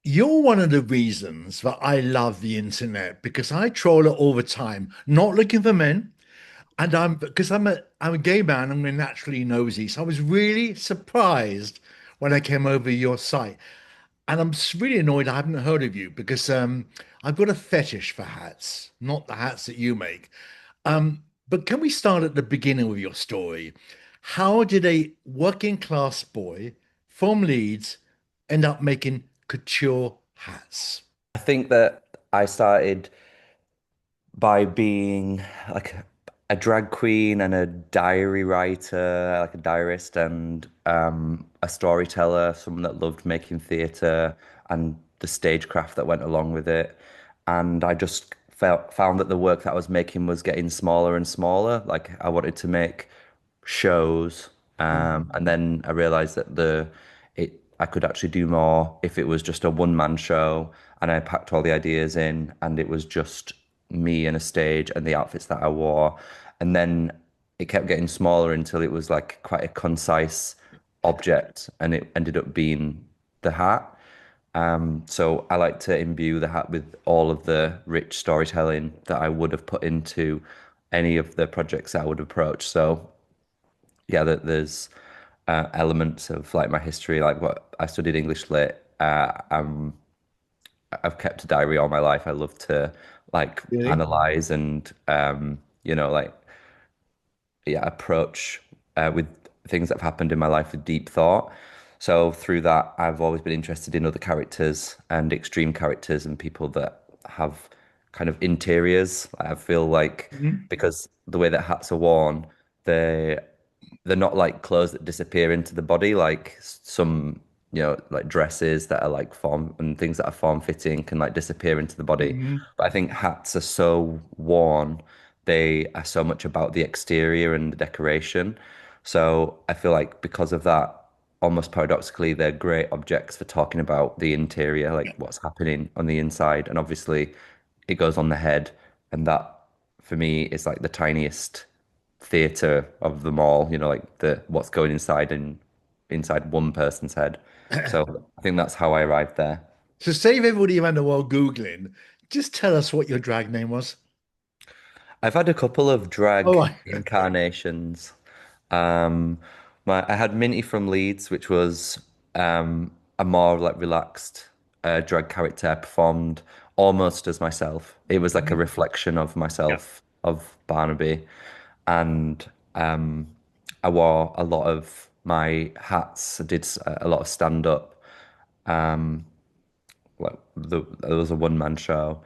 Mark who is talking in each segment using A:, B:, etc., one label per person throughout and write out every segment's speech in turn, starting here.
A: You're one of the reasons that I love the internet because I troll it all the time, not looking for men. And I'm because I'm a gay man, I'm naturally nosy. So I was really surprised when I came over your site. And really annoyed I haven't heard of you because I've got a fetish for hats, not the hats that you make. But can we start at the beginning with your story? How did a working class boy from Leeds end up making couture hats?
B: I think that I started by being like a drag queen and a diary writer, like a diarist and a storyteller, someone that loved making theatre and the stagecraft that went along with it. And I just found that the work that I was making was getting smaller and smaller. Like I wanted to make shows, and then I realized that I could actually do more if it was just a one man show, and I packed all the ideas in, and it was just me and a stage and the outfits that I wore, and then it kept getting smaller until it was like quite a concise object, and it ended up being the hat. So I like to imbue the hat with all of the rich storytelling that I would have put into any of the projects that I would approach. So yeah, that there's elements of like my history, like what I studied English lit. I've kept a diary all my life. I love to like
A: Really?
B: analyze and like yeah, approach with things that have happened in my life with deep thought. So through that, I've always been interested in other characters and extreme characters and people that have kind of interiors. I feel like
A: Mhm.
B: because the way that hats are worn, they they're not like clothes that disappear into the body like some, like dresses that are like form and things that are form fitting can like disappear into the body.
A: Mhm.
B: But I think hats are so worn, they are so much about the exterior and the decoration. So I feel like because of that, almost paradoxically, they're great objects for talking about the interior, like what's happening on the inside. And obviously, it goes on the head, and that for me is like the tiniest theater of them all, like the what's going inside one person's head. So I think that's how I arrived there.
A: So save everybody around the world Googling. Just tell us what your drag name was.
B: I've had a couple of
A: All
B: drag
A: right.
B: incarnations. Um, I had Minty from Leeds, which was a more like relaxed drag character. I performed almost as myself. It was like a reflection of
A: Yeah.
B: myself, of Barnaby, and um, I wore a lot of my hats. I did a lot of stand up. Like there was a one man show,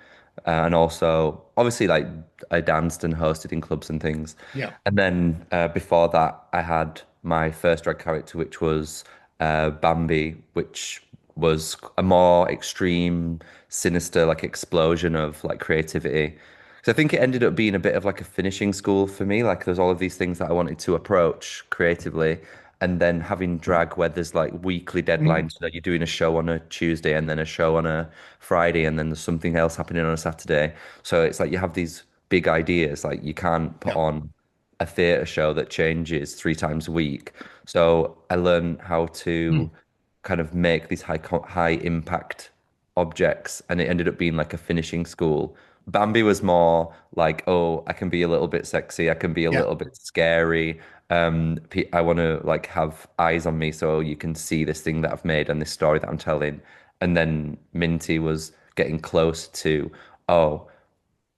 B: and also obviously like I danced and hosted in clubs and things.
A: Yeah.
B: And then before that, I had my first drag character, which was Bambi, which was a more extreme, sinister like explosion of like creativity. So I think it ended up being a bit of like a finishing school for me. Like there's all of these things that I wanted to approach creatively. And then having drag where there's like weekly
A: Mhm.
B: deadlines, so that you're doing a show on a Tuesday and then a show on a Friday and then there's something else happening on a Saturday. So it's like you have these big ideas. Like you can't put
A: Yeah.
B: on a theatre show that changes 3 times a week. So I learned how
A: Mm.
B: to kind of make these high impact objects, and it ended up being like a finishing school. Bambi was more like, oh, I can be a little bit sexy, I can be a
A: Yeah.
B: little bit scary. I want to like have eyes on me so you can see this thing that I've made and this story that I'm telling. And then Minty was getting close to, oh,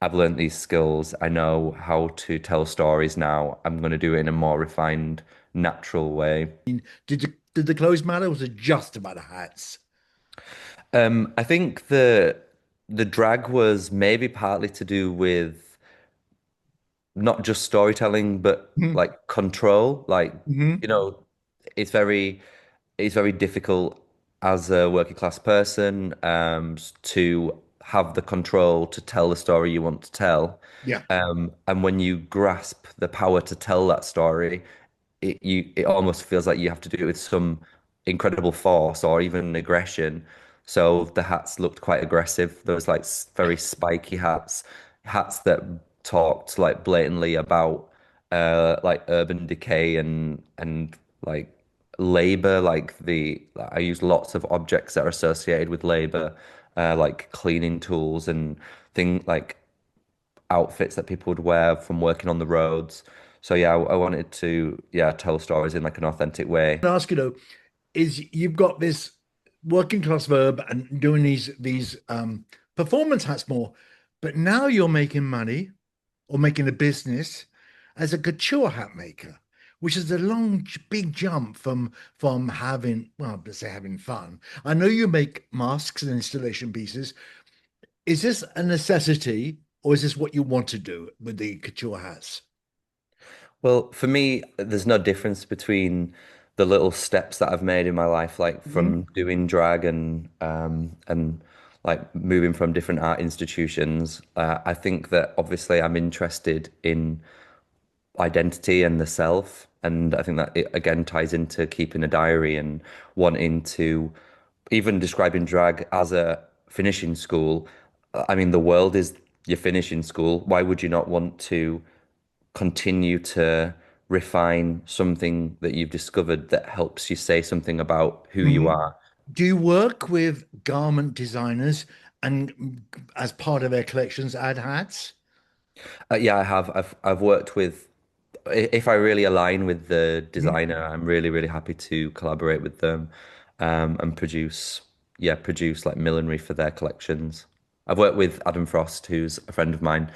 B: I've learned these skills. I know how to tell stories now. I'm going to do it in a more refined, natural way.
A: Did the clothes matter? Or was it just about the hats?
B: I think the drag was maybe partly to do with not just storytelling, but
A: Mhm.
B: like control. Like, you
A: Mhm.
B: know, it's very difficult as a working class person to have the control to tell the story you want to tell.
A: Yeah.
B: And when you grasp the power to tell that story, it almost feels like you have to do it with some incredible force or even aggression. So the hats looked quite aggressive. There was like very spiky hats, hats that talked like blatantly about like urban decay and like labor. I use lots of objects that are associated with labor, like cleaning tools and thing like outfits that people would wear from working on the roads. So yeah, I wanted to tell stories in like an authentic way.
A: Ask you though, is you've got this working class verb and doing these performance hats more, but now you're making money or making a business as a couture hat maker, which is a big jump from having, well, let's say having fun. I know you make masks and installation pieces. Is this a necessity or is this what you want to do with the couture hats?
B: Well, for me, there's no difference between the little steps that I've made in my life, like
A: Mhm.
B: from doing drag and like moving from different art institutions. I think that obviously I'm interested in identity and the self. And I think that it again ties into keeping a diary and wanting to even describing drag as a finishing school. I mean, the world is your finishing school. Why would you not want to continue to refine something that you've discovered that helps you say something about who you
A: Mhm.
B: are?
A: Do you work with garment designers and as part of their collections add hats?
B: Yeah, I have. I've worked with. If I really align with the
A: Mhm.
B: designer, I'm really, really happy to collaborate with them, and produce like millinery for their collections. I've worked with Adam Frost, who's a friend of mine,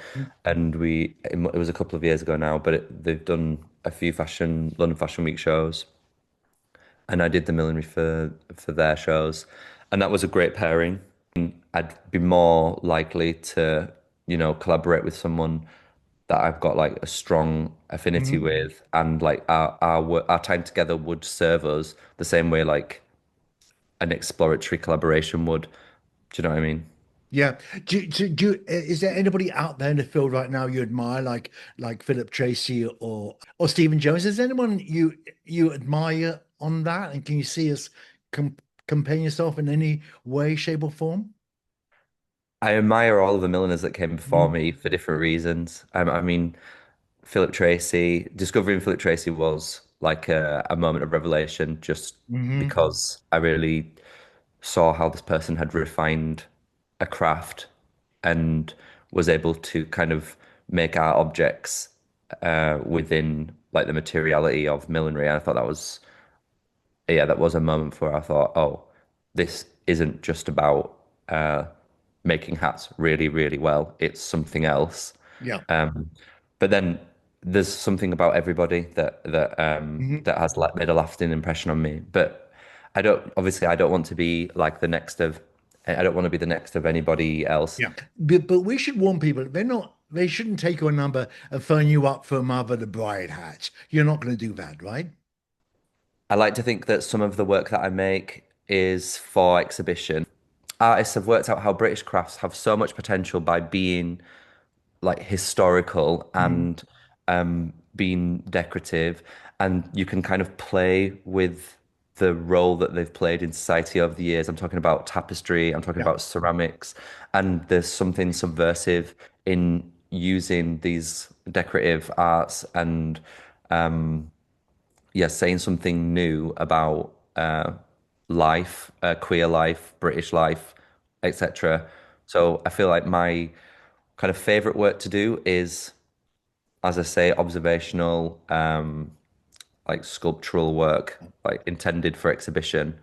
B: and it was a couple of years ago now, but they've done a few London Fashion Week shows, and I did the millinery for their shows, and that was a great pairing. I'd be more likely to, collaborate with someone that I've got like a strong affinity
A: Mhm.
B: with, and like our time together would serve us the same way like an exploratory collaboration would. Do you know what I mean?
A: Yeah. Is there anybody out there in the field right now you admire, like Philip Tracy or Stephen Jones? Is there anyone you admire on that? And can you see us compare yourself in any way, shape, or form?
B: I admire all of the milliners that came before
A: Mhm.
B: me for different reasons. I mean, discovering Philip Tracy was like a moment of revelation just
A: Mhm.
B: because I really saw how this person had refined a craft and was able to kind of make art objects within like the materiality of millinery. And I thought that was a moment where I thought, oh, this isn't just about making hats really, really well. It's something else.
A: Yeah.
B: Um, but then there's something about everybody
A: Mhm.
B: that has like made a lasting impression on me. But I don't want to be like I don't want to be the next of anybody else.
A: Yeah. But we should warn people they shouldn't take your number and phone you up for Mother the Bride hat. You're not going to do that, right?
B: I like to think that some of the work that I make is for exhibition. Artists have worked out how British crafts have so much potential by being like historical
A: Mhm.
B: and being decorative, and you can kind of play with the role that they've played in society over the years. I'm talking about tapestry, I'm talking
A: Yeah.
B: about ceramics, and there's something subversive in using these decorative arts and saying something new about life, queer life, British life, etc. So I feel like my kind of favorite work to do is, as I say, observational, like sculptural work, like intended for exhibition.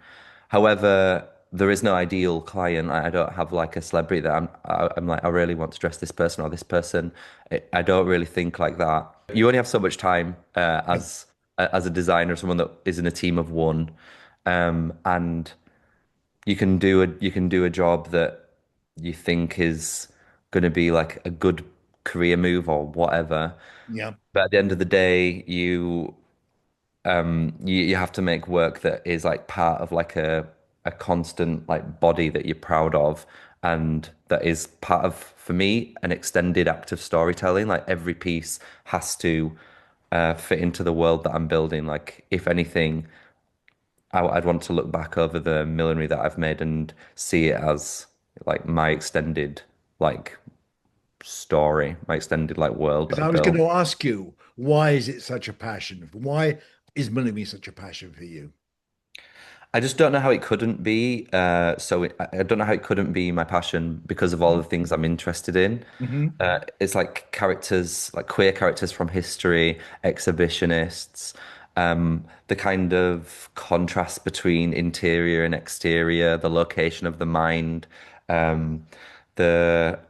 B: However, there is no ideal client. I don't have like a celebrity that I'm like, I really want to dress this person or this person. I don't really think like that. You only have so much time
A: Yeah.
B: as a designer, someone that is in a team of one, and you can do a job that you think is going to be like a good career move or whatever.
A: Yeah.
B: But at the end of the day, you have to make work that is like part of like a constant like body that you're proud of, And that is part of, for me, an extended act of storytelling. Like every piece has to fit into the world that I'm building. Like if anything, I'd want to look back over the millinery that I've made and see it as like my extended like story, my extended like world that
A: Because I
B: I've
A: was going
B: built.
A: to ask you, why is it such a passion? Why is millinery such a passion for you?
B: I just don't know how it couldn't be. I don't know how it couldn't be my passion because of all the things I'm interested in.
A: Hmm.
B: It's like characters, like queer characters from history, exhibitionists, the kind of contrast between interior and exterior, the location of the mind, um, the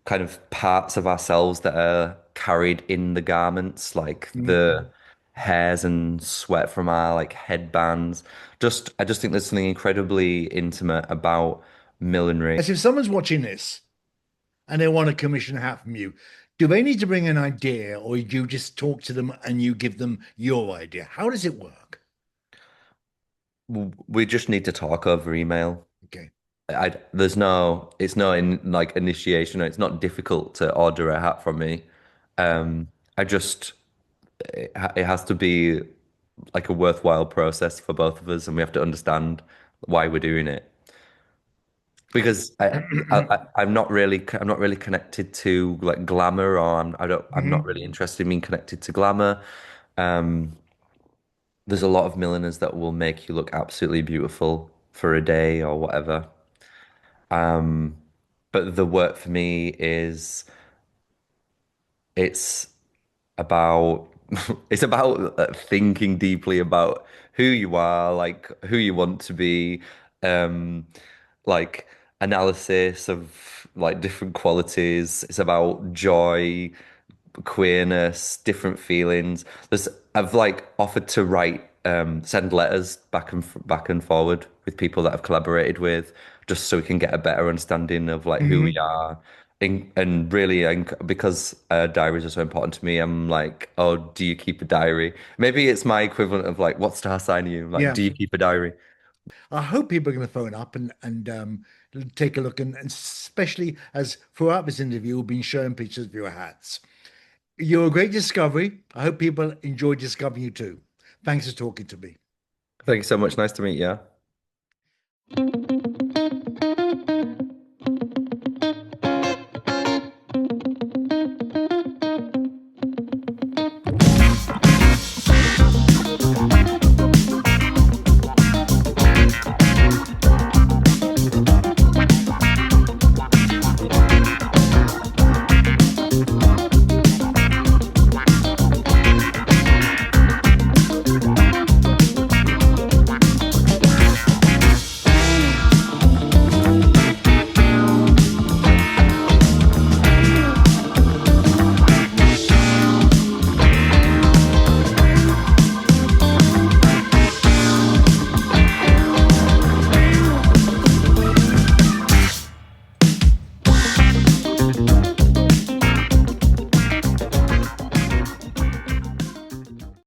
B: kind of parts of ourselves that are carried in the garments, like the hairs and sweat from our like headbands. I just think there's something incredibly intimate about millinery.
A: As if someone's watching this and they want to commission a hat from you, do they need to bring an idea, or do you just talk to them and you give them your idea? How does it work?
B: We just need to talk over email.
A: Okay.
B: It's no like initiation. It's not difficult to order a hat from me. Um, I just, it has to be like a worthwhile process for both of us, and we have to understand why we're doing it. Because I'm not really connected to like glamour, or I'm not
A: Hmm.
B: really interested in being connected to glamour. Um, there's a lot of milliners that will make you look absolutely beautiful for a day or whatever. But the work for me is it's about it's about thinking deeply about who you are, like who you want to be, um, like analysis of like different qualities. It's about joy, queerness, different feelings. I've like offered to write, send letters back and forward with people that I've collaborated with, just so we can get a better understanding of like who we
A: Hmm.
B: are. And really, because diaries are so important to me, I'm like, oh, do you keep a diary? Maybe it's my equivalent of like, what star sign are you? Like,
A: Yeah.
B: do you keep a diary?
A: I hope people are going to phone up and take a look, and especially as throughout this interview, we've been showing pictures of your hats. You're a great discovery. I hope people enjoy discovering you too. Thanks for talking to me.
B: Thank you so much. Nice to meet you.